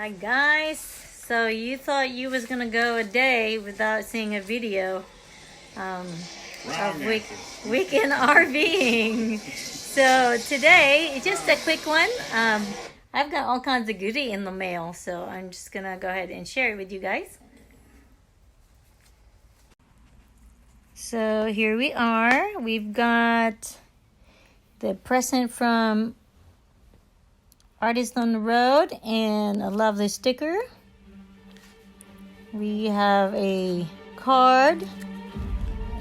Hi guys, so you thought you was gonna go a day without seeing a video of weekend RVing. So today, just a quick one. I've got all kinds of goodie in the mail, so I'm just gonna go ahead and share it with you guys. So here we are. We've got the present from Artist on the Road and a lovely sticker. We have a card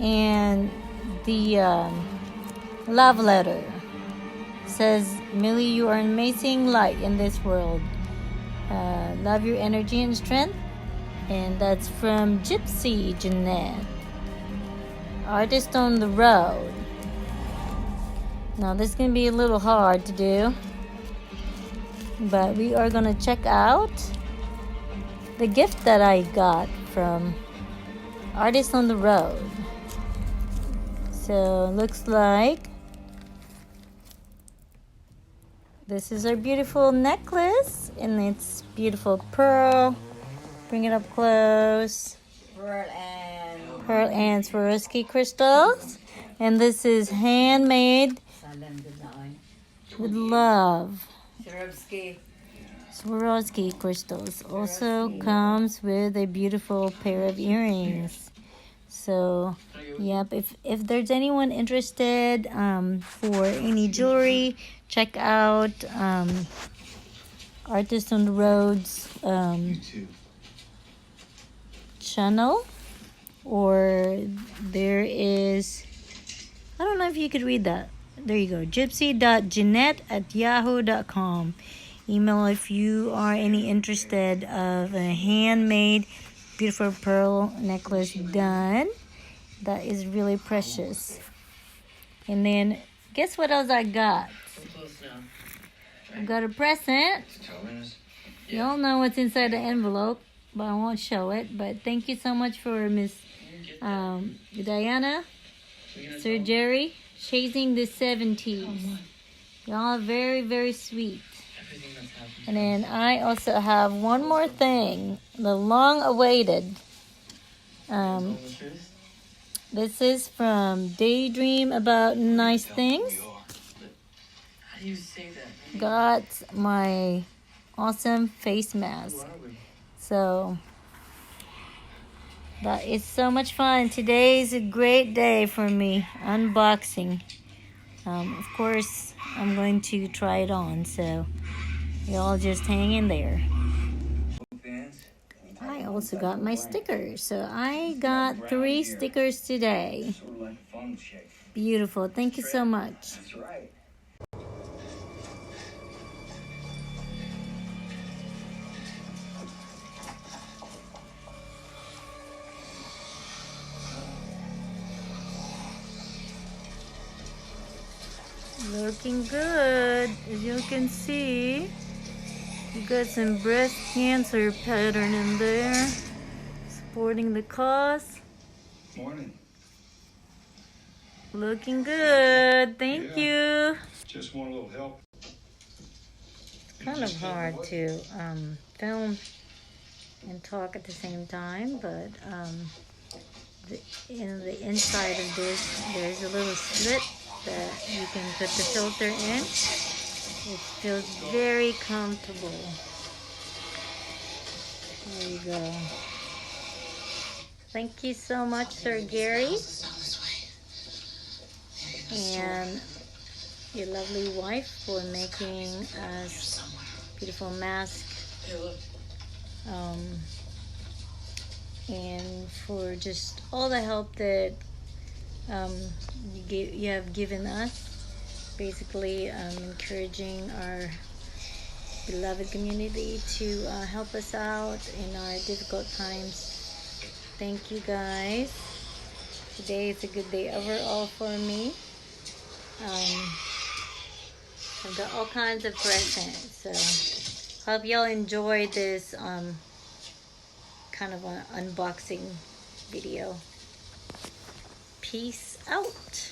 and the love letter. It says, Millie, you are an amazing light in this world. Love your energy and strength. And that's from Gypsy Jeanette. Artist on the Road. Now this is going to be a little hard to do, but we are going to check out the gift that I got from Artist on the Road. So looks like this is our beautiful necklace, and it's beautiful pearl. Bring it up close. Pearl and Swarovski crystals. And this is handmade with love. Swarovski crystals. Also comes with a beautiful pair of earrings. So, yep, if there's anyone interested for any jewelry, check out Artist on the Road's channel. Or there is, I don't know if you could read that. There you go, gypsy.jeanette@yahoo.com. Email if you are any interested of a handmade beautiful pearl necklace done. That is really precious. And then guess what else I got? I got a present. You all know what's inside the envelope, but I won't show it. But thank you so much for Miss Diana, Sir Jerry, Chasing the 70s. Y'all are very, very sweet. And then I also have one more thing, the long-awaited. This is from Daydream About Nice Things. How do you say that? Got my awesome face mask. So that is so much fun. Today is a great day for me, unboxing. Of course, I'm going to try it on, so y'all just hang in there. I also got my stickers, so I got 3 stickers today. Beautiful. Thank you so much. Looking good, as you can see. You got some breast cancer pattern in there, supporting the cause. Morning. Looking good, thank you. Just want a little help. It's kind of hard to film and talk at the same time, but in the inside of this, there's a little slit that you can put the filter in. It feels very comfortable. There you go. Thank you so much, Sir Gary, and your lovely wife for making us beautiful mask. And for just all the help that you have given us. Basically, encouraging our beloved community to help us out in our difficult times. Thank you guys. Today is a good day overall for me. I've got all kinds of presents, so hope y'all enjoyed this kind of an unboxing video. Peace out.